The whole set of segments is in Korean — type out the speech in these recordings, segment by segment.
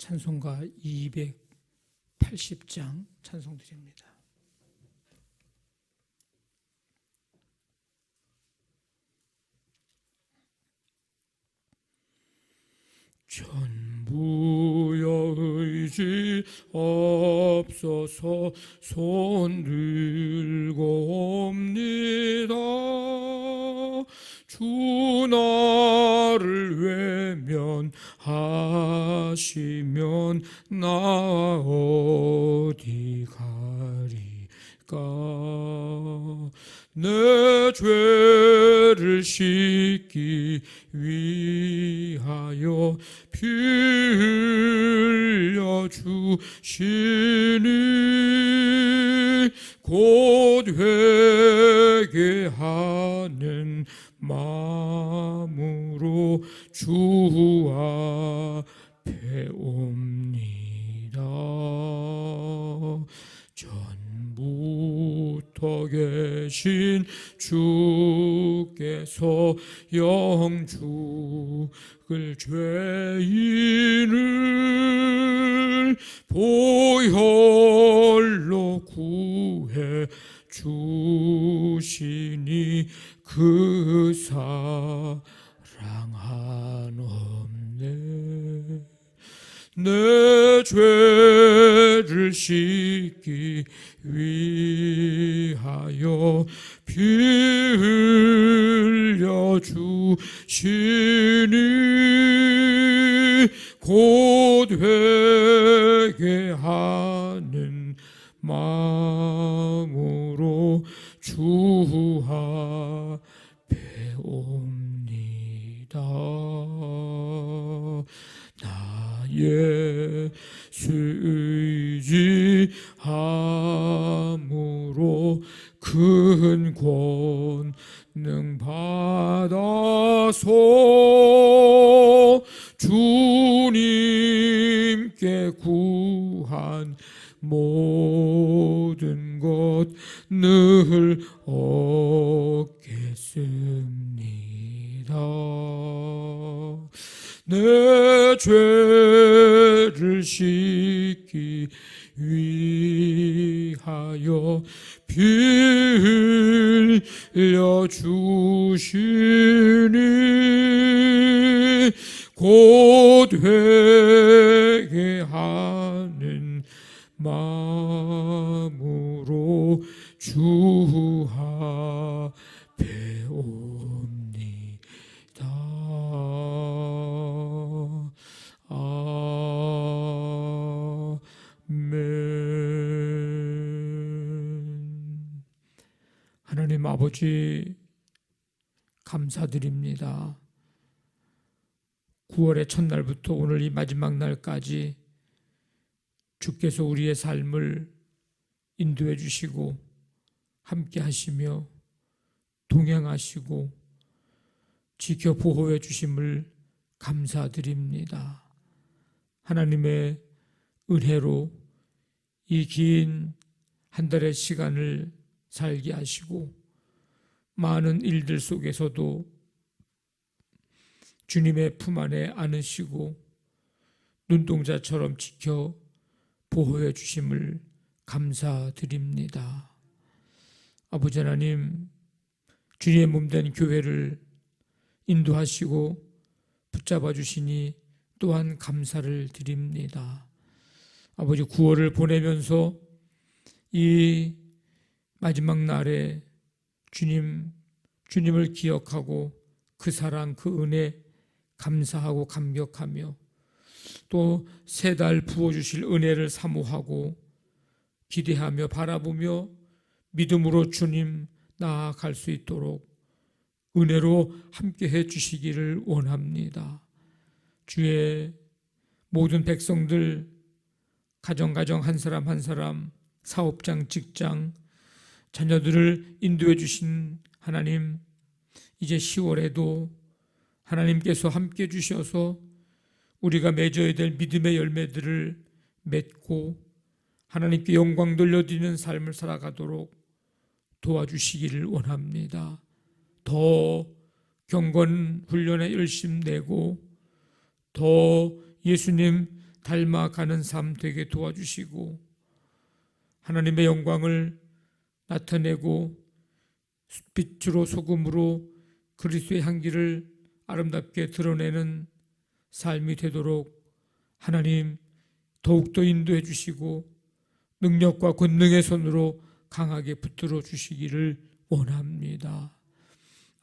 찬송가 280장 찬송드립니다. 전부여 의지 없어서 손 들고 옵니다. 주 나를 외면하시면 나 어디 가리까. 내 죄를 씻기 위하여 피 흘려 주시니 곧 회개하는 마음으로 주 앞에 옵니다. 전부터 계신 주께서 영죽을 죄인을 보혈로 구해 주시니 그 사랑 한없네. 내 죄를 씻기 위하여 피 흘려 주시니 곧 회개하는 마음으로 주 앞에 옵니다. 예수 의지함으로 큰 권능 받아서 주님께 구한 모든 것 늘 얻겠습니다. 내 죄를 씻기 위하여 피 흘려 주시니 곧 회개하는 마음으로 주 앞에 옵니다. 아멘. 하나님 아버지 감사드립니다. 9월의 첫날부터 오늘 이 마지막 날까지 주께서 우리의 삶을 인도해 주시고 함께 하시며 동행하시고 지켜 보호해 주심을 감사드립니다. 하나님의 은혜로 이 긴 한 달의 시간을 살게 하시고 많은 일들 속에서도 주님의 품 안에 안으시고 눈동자처럼 지켜 보호해 주심을 감사드립니다. 아버지 하나님, 주님의 몸된 교회를 인도하시고 붙잡아 주시니 또한 감사를 드립니다. 아버지 9월을 보내면서 이 마지막 날에 주님을 기억하고 그 사랑, 그 은혜 감사하고 감격하며 또 새 달 부어주실 은혜를 사모하고 기대하며 바라보며 믿음으로 주님 나아갈 수 있도록 은혜로 함께 해 주시기를 원합니다. 주의 모든 백성들 가정 한 사람 한 사람 사업장, 직장, 자녀들을 인도해 주신 하나님, 이제 10월에도 하나님께서 함께 주셔서 우리가 맺어야 될 믿음의 열매들을 맺고 하나님께 영광 돌려드리는 삶을 살아가도록 도와주시기를 원합니다. 더 경건 훈련에 열심 내고 더 예수님 닮아가는 삶 되게 도와주시고 하나님의 영광을 나타내고 빛으로 소금으로 그리스도의 향기를 아름답게 드러내는 삶이 되도록 하나님 더욱더 인도해 주시고 능력과 권능의 손으로 강하게 붙들어 주시기를 원합니다.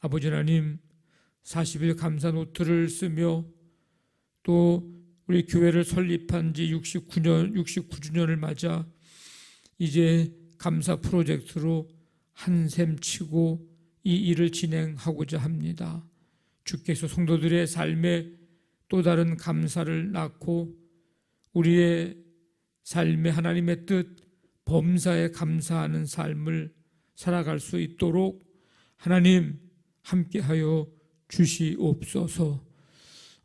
아버지 하나님, 40일 감사 노트를 쓰며 또 우리 교회를 설립한 지 69주년을 맞아 이제 감사 프로젝트로 한샘 치고 이 일을 진행하고자 합니다. 주께서 성도들의 삶에 또 다른 감사를 낳고 우리의 삶에 하나님의 뜻, 범사에 감사하는 삶을 살아갈 수 있도록 하나님 함께하여 주시옵소서.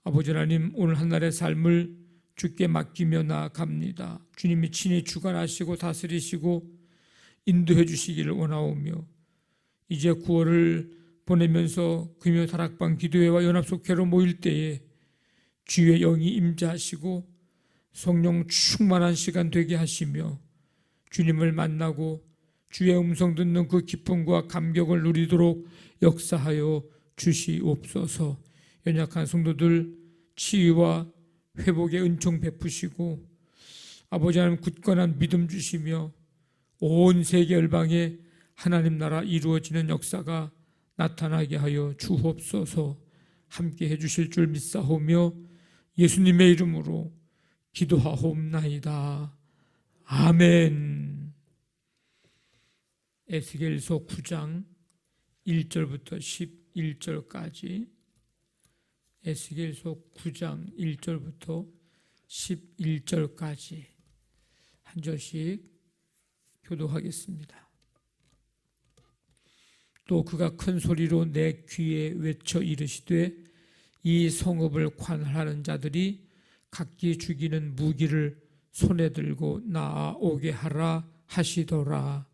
아버지 하나님, 오늘 한날의 삶을 주께 맡기며 나아갑니다. 주님이 친히 주관하시고 다스리시고 인도해 주시기를 원하오며 이제 9월을 보내면서 금요 다락방 기도회와 연합속회로 모일 때에 주의 영이 임재하시고 성령 충만한 시간 되게 하시며 주님을 만나고 주의 음성 듣는 그 기쁨과 감격을 누리도록 역사하여 주시옵소서. 연약한 성도들 치유와 회복의 은총 베푸시고 아버지 하나님 굳건한 믿음 주시며 온 세계 열방에 하나님 나라 이루어지는 역사가 나타나게 하여 주옵소서. 함께 해주실 줄 믿사오며 예수님의 이름으로 기도하옵나이다. 아멘. 에스겔서 9장 1절부터 11절까지 에스겔서 9장 1절부터 11절까지 한 절씩 교도하겠습니다. 또 그가 큰 소리로 내 귀에 외쳐 이르시되 이 성읍을 관할하는 자들이 각기 죽이는 무기를 손에 들고 나아오게 하라 하시더라.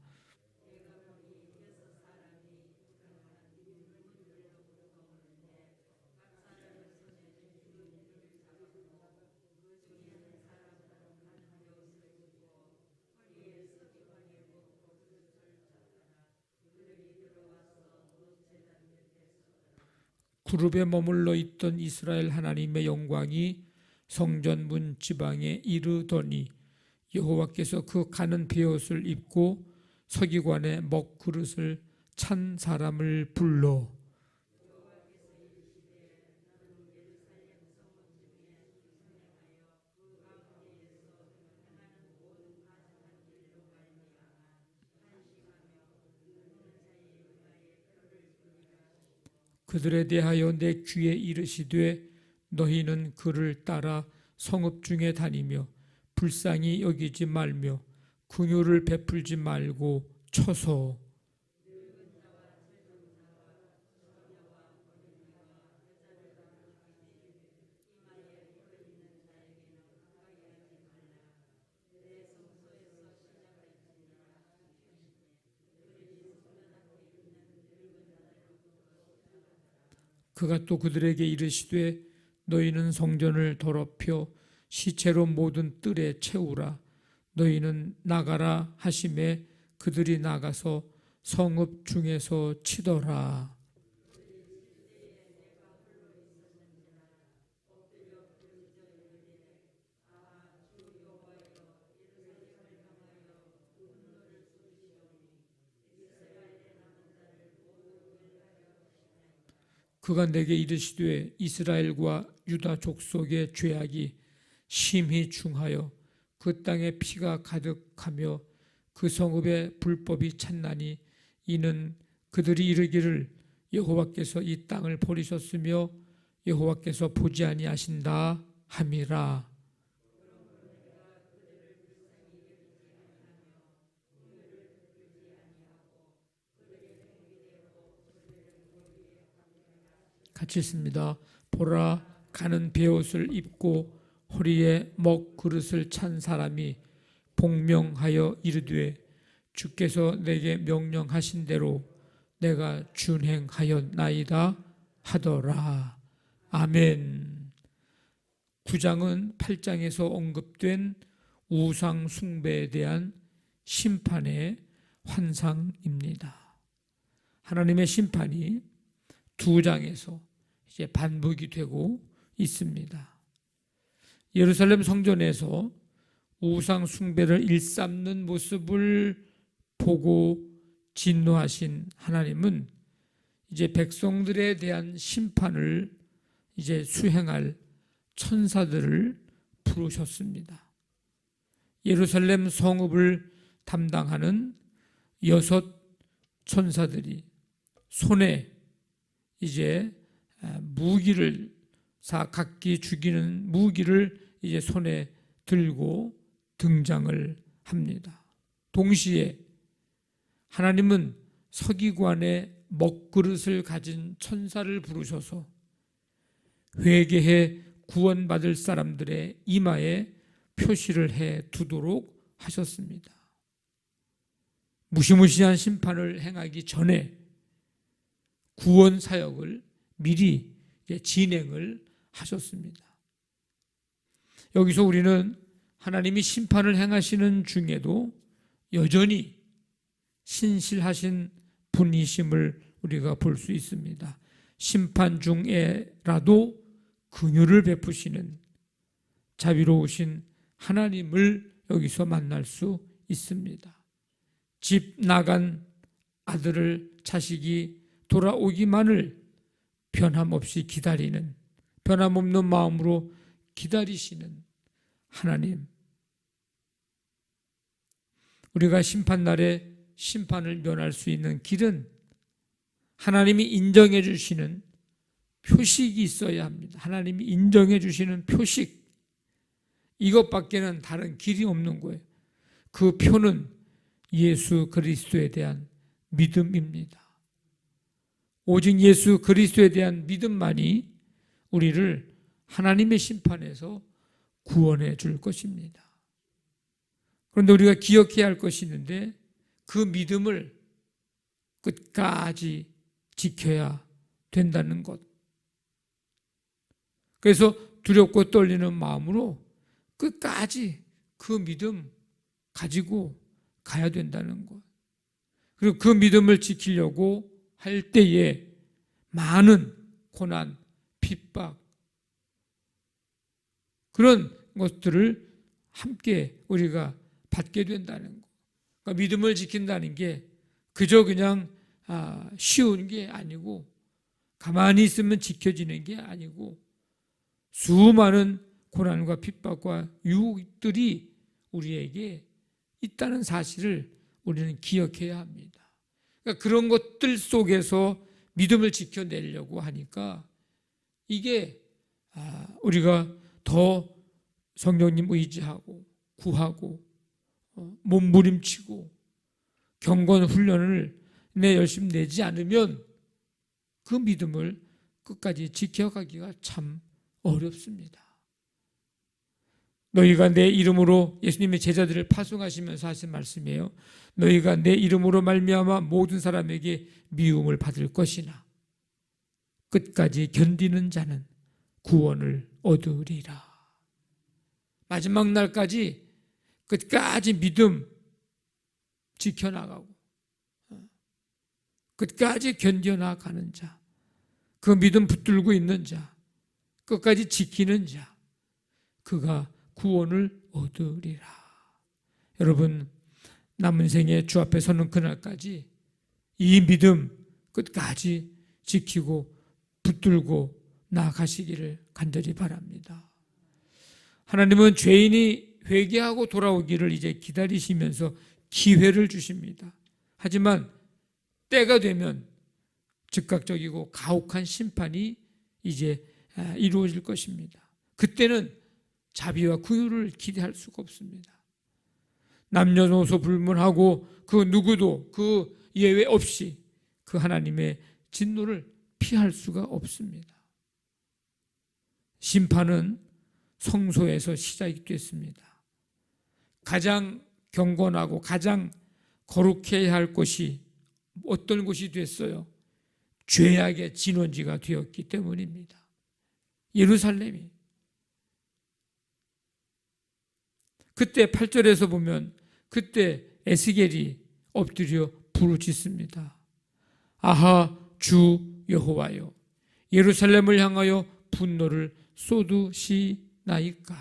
그룹에 머물러 있던 이스라엘 하나님의 영광이 성전 문 지방에 이르더니 여호와께서 그 가는 베옷을 입고 서기관의 먹그릇을 찬 사람을 불러 그들에 대하여 내 귀에 이르시되 너희는 그를 따라 성읍 중에 다니며 불쌍히 여기지 말며 긍휼을 베풀지 말고 쳐서 그가 또 그들에게 이르시되 너희는 성전을 더럽혀 시체로 모든 뜰에 채우라. 너희는 나가라 하심에 그들이 나가서 성읍 중에서 치더라. 그가 내게 이르시되 이스라엘과 유다 족속의 죄악이 심히 중하여 그 땅에 피가 가득하며 그 성읍에 불법이 찼나니 이는 그들이 이르기를 여호와께서 이 땅을 버리셨으며 여호와께서 보지 아니하신다 함이라. 같이 있습니다. 보라, 가는 베옷을 입고 허리에 먹그릇을 찬 사람이 복명하여 이르되 주께서 내게 명령하신 대로 내가 준행하였나이다 하더라. 아멘. 9장은 8장에서 언급된 우상 숭배에 대한 심판의 환상입니다. 하나님의 심판이 2장에서 이제 반복이 되고 있습니다. 예루살렘 성전에서 우상 숭배를 일삼는 모습을 보고 진노하신 하나님은 이제 백성들에 대한 심판을 이제 수행할 천사들을 부르셨습니다. 예루살렘 성읍을 담당하는 6 천사들이 손에 이제 무기를 각기 죽이는 무기를 이제 손에 들고 등장을 합니다. 동시에 하나님은 서기관의 먹그릇을 가진 천사를 부르셔서 회개해 구원받을 사람들의 이마에 표시를 해 두도록 하셨습니다. 무시무시한 심판을 행하기 전에 구원 사역을 미리 진행을 하셨습니다. 여기서 우리는 하나님이 심판을 행하시는 중에도 여전히 신실하신 분이심을 우리가 볼 수 있습니다. 심판 중에라도 긍휼을 베푸시는 자비로우신 하나님을 여기서 만날 수 있습니다. 집 나간 아들을 자식이 돌아오기만을 변함없이 기다리는, 변함없는 마음으로 기다리시는 하나님. 우리가 심판날에 심판을 면할 수 있는 길은 하나님이 인정해 주시는 표식이 있어야 합니다. 하나님이 인정해 주시는 표식, 이것밖에는 다른 길이 없는 거예요. 그 표는 예수 그리스도에 대한 믿음입니다. 오직 예수 그리스도에 대한 믿음만이 우리를 하나님의 심판에서 구원해 줄 것입니다. 그런데 우리가 기억해야 할 것이 있는데 그 믿음을 끝까지 지켜야 된다는 것. 그래서 두렵고 떨리는 마음으로 끝까지 그 믿음 가지고 가야 된다는 것. 그리고 그 믿음을 지키려고 할 때에 많은 고난, 핍박, 그런 것들을 함께 우리가 받게 된다는 것. 그러니까 믿음을 지킨다는 게 그저 그냥 쉬운 게 아니고 가만히 있으면 지켜지는 게 아니고 수많은 고난과 핍박과 유혹들이 우리에게 있다는 사실을 우리는 기억해야 합니다. 그러니까 그런 것들 속에서 믿음을 지켜내려고 하니까 이게 우리가 더 성령님 의지하고 구하고 몸부림치고 경건 훈련을 열심히 내지 않으면 그 믿음을 끝까지 지켜가기가 참 어렵습니다. 너희가 내 이름으로, 예수님의 제자들을 파송하시면서 하신 말씀이에요. 너희가 내 이름으로 말미암아 모든 사람에게 미움을 받을 것이나 끝까지 견디는 자는 구원을 얻으리라. 마지막 날까지 끝까지 믿음 지켜나가고 끝까지 견뎌나가는 자, 그 믿음 붙들고 있는 자, 끝까지 지키는 자, 그가 구원을 얻으리라. 여러분, 남은 생에 주 앞에 서는 그날까지 이 믿음 끝까지 지키고 붙들고 나아가시기를 간절히 바랍니다. 하나님은 죄인이 회개하고 돌아오기를 이제 기다리시면서 기회를 주십니다. 하지만 때가 되면 즉각적이고 가혹한 심판이 이제 이루어질 것입니다. 그때는 자비와 긍휼을 기대할 수가 없습니다. 남녀노소 불문하고 그 누구도 그 예외 없이 그 하나님의 진노를 피할 수가 없습니다. 심판은 성소에서 시작이 됐습니다. 가장 경건하고 가장 거룩해야 할 곳이 어떤 곳이 됐어요? 죄악의 진원지가 되었기 때문입니다. 예루살렘이 그때 8절에서 보면 그때 에스겔이 엎드려 부르짖습니다. 아하 주 여호와여, 예루살렘을 향하여 분노를 쏟으시나이까.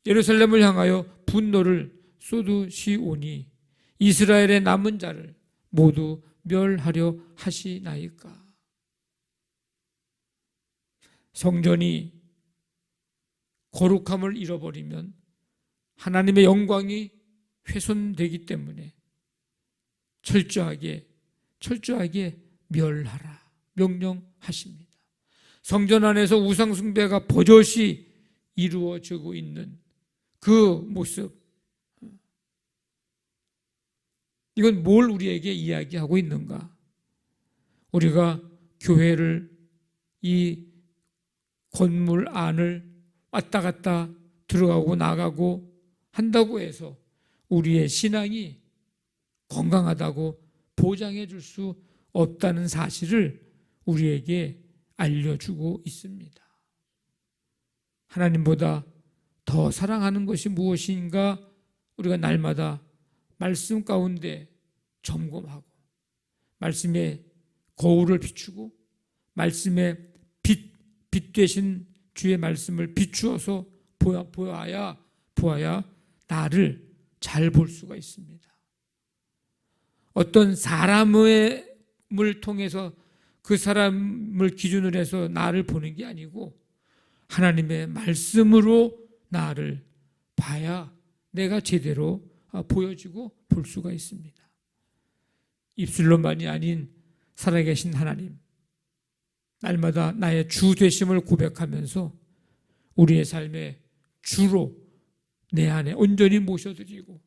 예루살렘을 향하여 분노를 쏟으시오니 이스라엘의 남은 자를 모두 멸하려 하시나이까. 성전이 거룩함을 잃어버리면 하나님의 영광이 훼손되기 때문에 철저하게 멸하라 명령하십니다. 성전 안에서 우상 숭배가 버젓이 이루어지고 있는 그 모습, 이건 뭘 우리에게 이야기하고 있는가? 우리가 교회를, 이 건물 안을 왔다 갔다 들어가고 나가고 한다고 해서 우리의 신앙이 건강하다고 보장해 줄 수 없다는 사실을 우리에게 알려주고 있습니다. 하나님보다 더 사랑하는 것이 무엇인가 우리가 날마다 말씀 가운데 점검하고 말씀의 거울을 비추고 말씀의 빛 되신 주의 말씀을 비추어서 보아야 나를 잘 볼 수가 있습니다. 어떤 사람을 통해서 그 사람을 기준으로 해서 나를 보는 게 아니고 하나님의 말씀으로 나를 봐야 내가 제대로 보여지고 볼 수가 있습니다. 입술로만이 아닌 살아계신 하나님, 날마다 나의 주 되심을 고백하면서 우리의 삶의 주로 내 안에 온전히 모셔드리고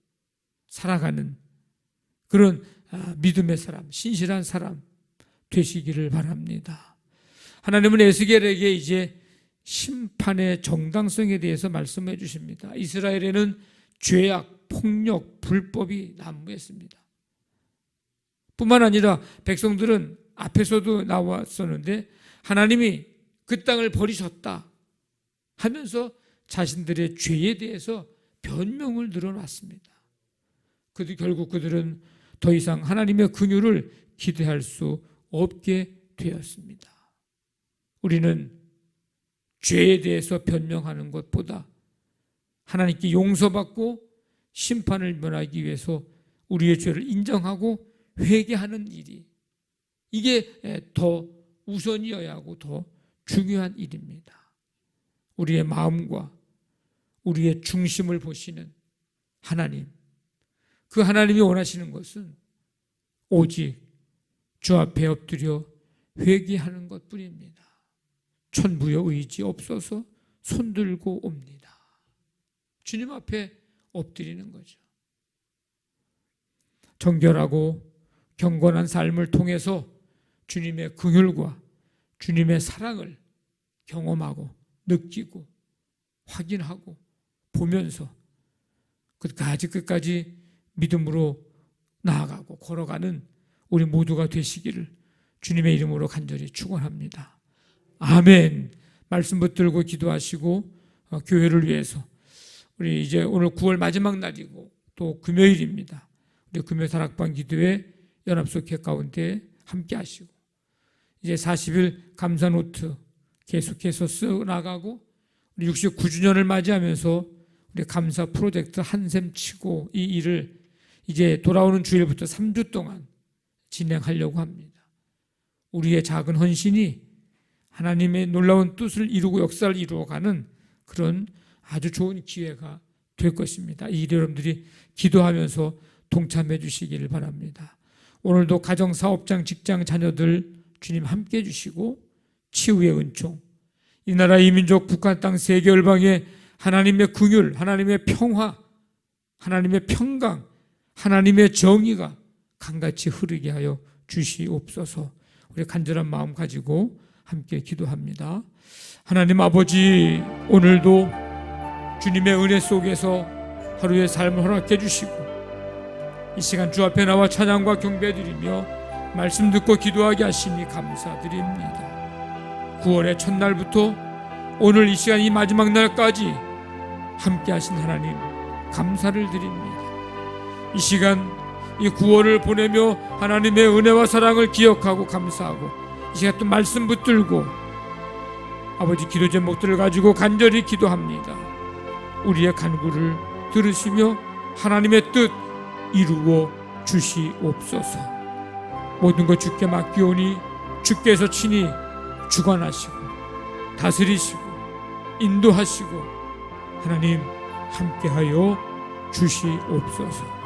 살아가는 그런 믿음의 사람, 신실한 사람 되시기를 바랍니다. 하나님은 에스겔에게 이제 심판의 정당성에 대해서 말씀해 주십니다. 이스라엘에는 죄악, 폭력, 불법이 난무했습니다. 뿐만 아니라 백성들은 앞에서도 나왔었는데 하나님이 그 땅을 버리셨다 하면서 자신들의 죄에 대해서 변명을 늘어놨습니다. 결국 그들은 더 이상 하나님의 긍휼을 기대할 수 없게 되었습니다. 우리는 죄에 대해서 변명하는 것보다 하나님께 용서받고 심판을 면하기 위해서 우리의 죄를 인정하고 회개하는 일이, 이게 더 우선이어야 하고 더 중요한 일입니다. 우리의 마음과 우리의 중심을 보시는 하나님, 그 하나님이 원하시는 것은 오직 주 앞에 엎드려 회개하는 것뿐입니다. 천부여 의지 없어서 손들고 옵니다. 주님 앞에 엎드리는 거죠. 정결하고 경건한 삶을 통해서 주님의 긍휼과 주님의 사랑을 경험하고 느끼고 확인하고 보면서 끝까지 믿음으로 나아가고 걸어가는 우리 모두가 되시기를 주님의 이름으로 간절히 축원합니다. 아멘. 말씀 붙들고 기도하시고 교회를 위해서 우리 이제 오늘 9월 마지막 날이고 또 금요일입니다. 우리 금요 다락방 기도회 연합속회 가운데 함께 하시고 이제 40일 감사 노트 계속해서 써나가고 우리 69주년을 맞이하면서 우리 감사 프로젝트 한샘 치고 이 일을 이제 돌아오는 주일부터 3주 동안 진행하려고 합니다. 우리의 작은 헌신이 하나님의 놀라운 뜻을 이루고 역사를 이루어가는 그런 아주 좋은 기회가 될 것입니다. 이 일에 여러분들이 기도하면서 동참해 주시기를 바랍니다. 오늘도 가정, 사업장, 직장, 자녀들 주님 함께 해주시고 치유의 은총, 이 나라 이 민족 북한 땅 세계 열방에 하나님의 긍휼, 하나님의 평화, 하나님의 평강, 하나님의 정의가 강같이 흐르게 하여 주시옵소서. 우리 간절한 마음 가지고 함께 기도합니다. 하나님 아버지, 오늘도 주님의 은혜 속에서 하루의 삶을 허락해 주시고 이 시간 주 앞에 나와 찬양과 경배드리며 말씀 듣고 기도하게 하시니 감사드립니다. 9월의 첫날부터 오늘 이 시간 이 마지막 날까지 함께 하신 하나님 감사를 드립니다. 이 시간 이 9월을 보내며 하나님의 은혜와 사랑을 기억하고 감사하고 이 시간 또 말씀 붙들고 아버지 기도 제목들을 가지고 간절히 기도합니다. 우리의 간구를 들으시며 하나님의 뜻 이루어 주시옵소서. 모든 것 주께 맡기오니 주께서 친히 주관하시고 다스리시고 인도하시고 하나님 함께하여 주시옵소서.